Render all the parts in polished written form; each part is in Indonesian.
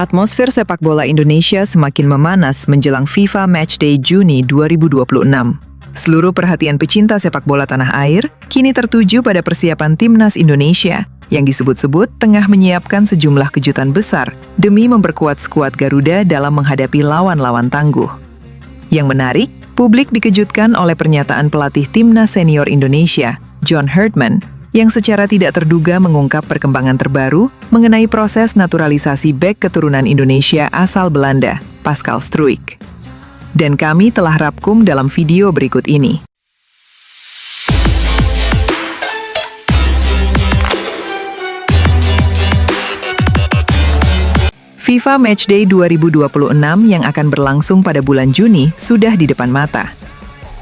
Atmosfer sepak bola Indonesia semakin memanas menjelang FIFA Matchday Juni 2026. Seluruh perhatian pecinta sepak bola tanah air kini tertuju pada persiapan Timnas Indonesia yang disebut-sebut tengah menyiapkan sejumlah kejutan besar demi memperkuat skuad Garuda dalam menghadapi lawan-lawan tangguh. Yang menarik, publik dikejutkan oleh pernyataan pelatih Timnas Senior Indonesia, John Herdman, yang secara tidak terduga mengungkap perkembangan terbaru mengenai proses naturalisasi bek keturunan Indonesia asal Belanda, Pascal Struijk. Dan kami telah rangkum dalam video berikut ini. FIFA Matchday 2026 yang akan berlangsung pada bulan Juni sudah di depan mata.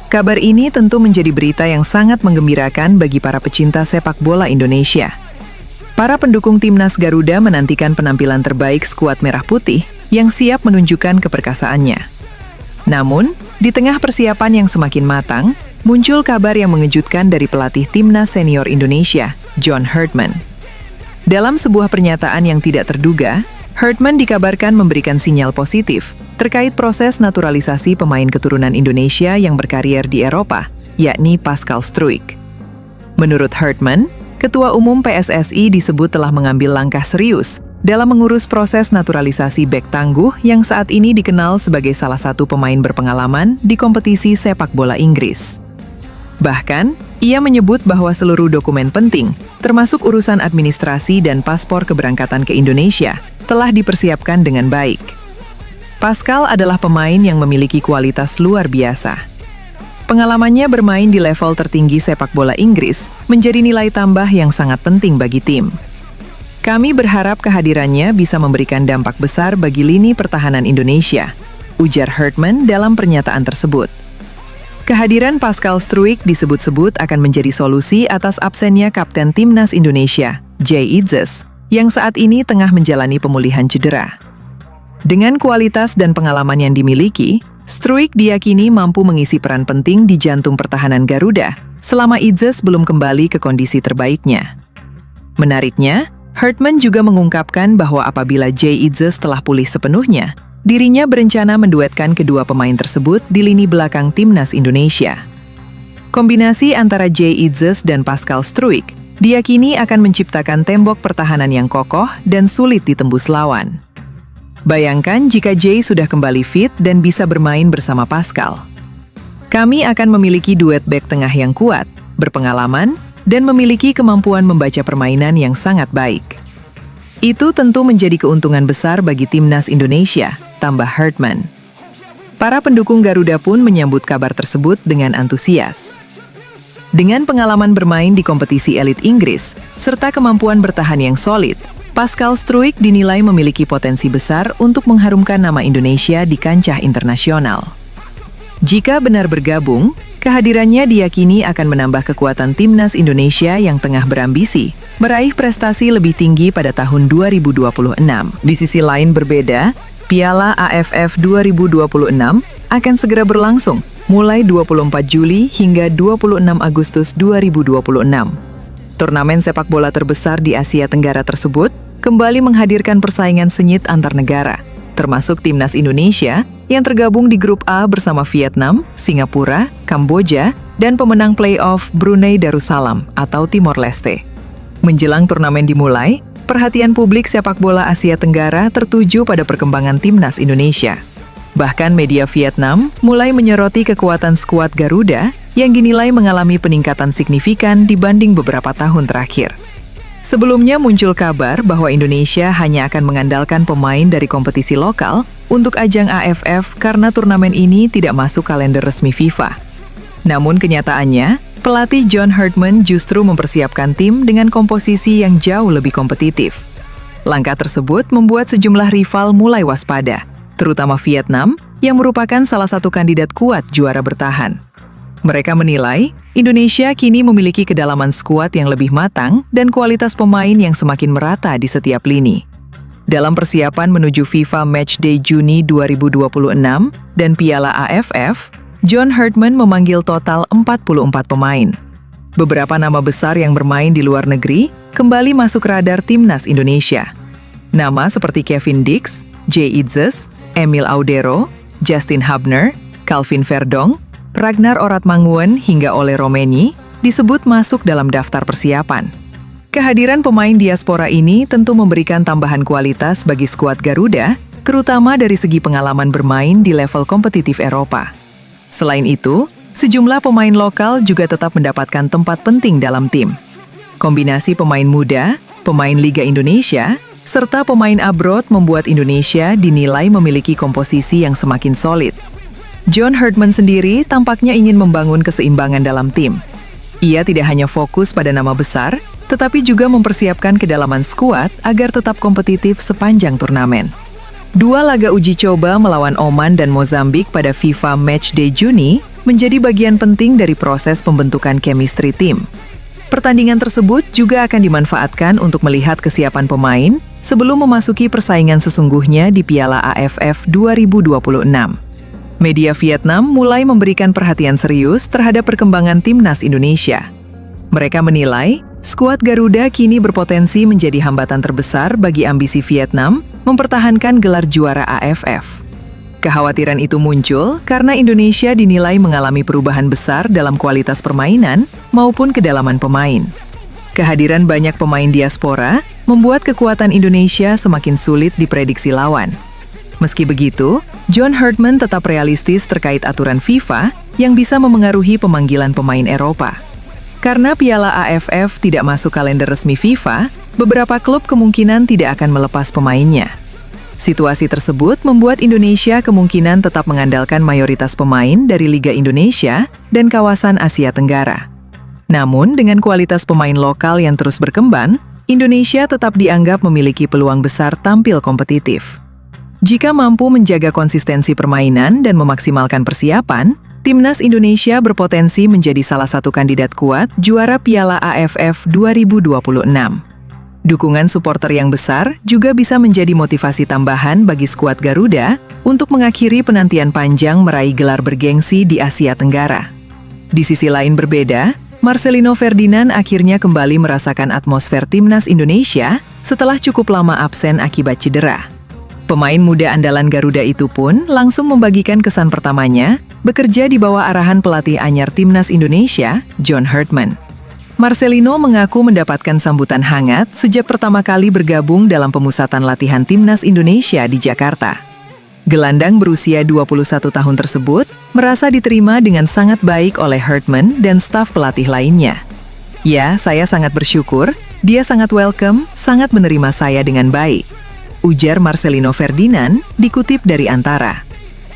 Kabar ini tentu menjadi berita yang sangat menggembirakan bagi para pecinta sepak bola Indonesia. Para pendukung Timnas Garuda menantikan penampilan terbaik skuad Merah Putih yang siap menunjukkan keperkasaannya. Namun, di tengah persiapan yang semakin matang, muncul kabar yang mengejutkan dari pelatih Timnas Senior Indonesia, John Herdman. Dalam sebuah pernyataan yang tidak terduga, Herdman dikabarkan memberikan sinyal positif terkait proses naturalisasi pemain keturunan Indonesia yang berkarier di Eropa, yakni Pascal Struijk. Menurut Herdman, Ketua Umum PSSI disebut telah mengambil langkah serius dalam mengurus proses naturalisasi bek tangguh yang saat ini dikenal sebagai salah satu pemain berpengalaman di kompetisi sepak bola Inggris. Bahkan, ia menyebut bahwa seluruh dokumen penting, termasuk urusan administrasi dan paspor keberangkatan ke Indonesia, telah dipersiapkan dengan baik. Pascal adalah pemain yang memiliki kualitas luar biasa. Pengalamannya bermain di level tertinggi sepak bola Inggris menjadi nilai tambah yang sangat penting bagi tim. Kami berharap kehadirannya bisa memberikan dampak besar bagi lini pertahanan Indonesia, ujar Herdman dalam pernyataan tersebut. Kehadiran Pascal Struijk disebut-sebut akan menjadi solusi atas absennya Kapten Timnas Indonesia, Jay Itzes, yang saat ini tengah menjalani pemulihan cedera. Dengan kualitas dan pengalaman yang dimiliki, Struijk diyakini mampu mengisi peran penting di jantung pertahanan Garuda selama Itzes belum kembali ke kondisi terbaiknya. Menariknya, Herdman juga mengungkapkan bahwa apabila Jay Itzes telah pulih sepenuhnya, dirinya berencana menduetkan kedua pemain tersebut di lini belakang Timnas Indonesia. Kombinasi antara Jay Itzes dan Pascal Struijk diyakini akan menciptakan tembok pertahanan yang kokoh dan sulit ditembus lawan. Bayangkan jika Jay sudah kembali fit dan bisa bermain bersama Pascal. Kami akan memiliki duet bek tengah yang kuat, berpengalaman, dan memiliki kemampuan membaca permainan yang sangat baik. Itu tentu menjadi keuntungan besar bagi Timnas Indonesia, tambah Herdman. Para pendukung Garuda pun menyambut kabar tersebut dengan antusias. Dengan pengalaman bermain di kompetisi elit Inggris, serta kemampuan bertahan yang solid, Pascal Struijk dinilai memiliki potensi besar untuk mengharumkan nama Indonesia di kancah internasional. Jika benar bergabung, kehadirannya diyakini akan menambah kekuatan Timnas Indonesia yang tengah berambisi meraih prestasi lebih tinggi pada tahun 2026. Di sisi lain berbeda, Piala AFF 2026 akan segera berlangsung mulai 24 Juli hingga 26 Agustus 2026. Turnamen sepak bola terbesar di Asia Tenggara tersebut kembali menghadirkan persaingan sengit antar negara, termasuk Timnas Indonesia yang tergabung di grup A bersama Vietnam, Singapura, Kamboja, dan pemenang playoff Brunei Darussalam atau Timor Leste. Menjelang turnamen dimulai, perhatian publik sepak bola Asia Tenggara tertuju pada perkembangan Timnas Indonesia. Bahkan media Vietnam mulai menyoroti kekuatan skuad Garuda yang dinilai mengalami peningkatan signifikan dibanding beberapa tahun terakhir. Sebelumnya muncul kabar bahwa Indonesia hanya akan mengandalkan pemain dari kompetisi lokal untuk ajang AFF karena turnamen ini tidak masuk kalender resmi FIFA. Namun kenyataannya, pelatih John Herdman justru mempersiapkan tim dengan komposisi yang jauh lebih kompetitif. Langkah tersebut membuat sejumlah rival mulai waspada, terutama Vietnam yang merupakan salah satu kandidat kuat juara bertahan. Mereka menilai Indonesia kini memiliki kedalaman skuad yang lebih matang dan kualitas pemain yang semakin merata di setiap lini. Dalam persiapan menuju FIFA Matchday Juni 2026 dan Piala AFF, John Herdman memanggil total 44 pemain. Beberapa nama besar yang bermain di luar negeri kembali masuk radar Timnas Indonesia. Nama seperti Kevin Dix, Jay Itzes, Emil Audero, Justin Hubner, Calvin Verdong, Ragnar Oratmanguwen hingga Ole Romeni disebut masuk dalam daftar persiapan. Kehadiran pemain diaspora ini tentu memberikan tambahan kualitas bagi skuad Garuda, terutama dari segi pengalaman bermain di level kompetitif Eropa. Selain itu, sejumlah pemain lokal juga tetap mendapatkan tempat penting dalam tim. Kombinasi pemain muda, pemain Liga Indonesia, serta pemain abroad membuat Indonesia dinilai memiliki komposisi yang semakin solid. John Herdman sendiri tampaknya ingin membangun keseimbangan dalam tim. Ia tidak hanya fokus pada nama besar, tetapi juga mempersiapkan kedalaman skuad agar tetap kompetitif sepanjang turnamen. 2 laga uji coba melawan Oman dan Mozambik pada FIFA Matchday Juni menjadi bagian penting dari proses pembentukan chemistry tim. Pertandingan tersebut juga akan dimanfaatkan untuk melihat kesiapan pemain sebelum memasuki persaingan sesungguhnya di Piala AFF 2026. Media Vietnam mulai memberikan perhatian serius terhadap perkembangan timnas Indonesia. Mereka menilai, skuad Garuda kini berpotensi menjadi hambatan terbesar bagi ambisi Vietnam mempertahankan gelar juara AFF. Kekhawatiran itu muncul karena Indonesia dinilai mengalami perubahan besar dalam kualitas permainan maupun kedalaman pemain. Kehadiran banyak pemain diaspora membuat kekuatan Indonesia semakin sulit diprediksi lawan. Meski begitu, John Herdman tetap realistis terkait aturan FIFA yang bisa memengaruhi pemanggilan pemain Eropa. Karena Piala AFF tidak masuk kalender resmi FIFA, beberapa klub kemungkinan tidak akan melepas pemainnya. Situasi tersebut membuat Indonesia kemungkinan tetap mengandalkan mayoritas pemain dari Liga Indonesia dan kawasan Asia Tenggara. Namun, dengan kualitas pemain lokal yang terus berkembang, Indonesia tetap dianggap memiliki peluang besar tampil kompetitif. Jika mampu menjaga konsistensi permainan dan memaksimalkan persiapan, Timnas Indonesia berpotensi menjadi salah satu kandidat kuat juara Piala AFF 2026. Dukungan supporter yang besar juga bisa menjadi motivasi tambahan bagi skuad Garuda untuk mengakhiri penantian panjang meraih gelar bergengsi di Asia Tenggara. Di sisi lain berbeda, Marcelino Ferdinand akhirnya kembali merasakan atmosfer Timnas Indonesia setelah cukup lama absen akibat cedera. Pemain muda andalan Garuda itu pun langsung membagikan kesan pertamanya bekerja di bawah arahan pelatih anyar Timnas Indonesia, John Herdman. Marcelino mengaku mendapatkan sambutan hangat sejak pertama kali bergabung dalam pemusatan latihan Timnas Indonesia di Jakarta. Gelandang berusia 21 tahun tersebut merasa diterima dengan sangat baik oleh Herdman dan staf pelatih lainnya. Ya, saya sangat bersyukur, dia sangat welcome, sangat menerima saya dengan baik, ujar Marcelino Ferdinand, dikutip dari Antara.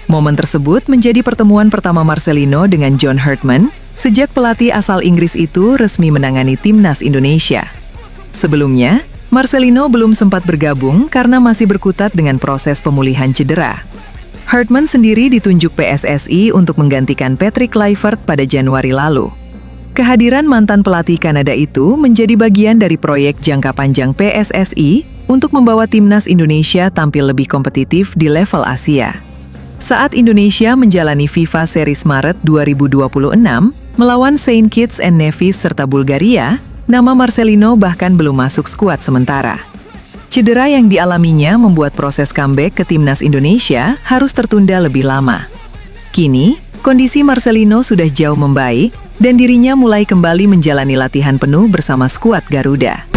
Momen tersebut menjadi pertemuan pertama Marcelino dengan John Herdman sejak pelatih asal Inggris itu resmi menangani Timnas Indonesia. Sebelumnya, Marcelino belum sempat bergabung karena masih berkutat dengan proses pemulihan cedera. Herdman sendiri ditunjuk PSSI untuk menggantikan Patrick Kluivert pada Januari lalu. Kehadiran mantan pelatih Kanada itu menjadi bagian dari proyek jangka panjang PSSI untuk membawa Timnas Indonesia tampil lebih kompetitif di level Asia. Saat Indonesia menjalani FIFA Series Maret 2026 melawan Saint Kitts and Nevis serta Bulgaria, nama Marcelino bahkan belum masuk skuad sementara. Cedera yang dialaminya membuat proses comeback ke Timnas Indonesia harus tertunda lebih lama. Kini, kondisi Marcelino sudah jauh membaik dan dirinya mulai kembali menjalani latihan penuh bersama skuad Garuda.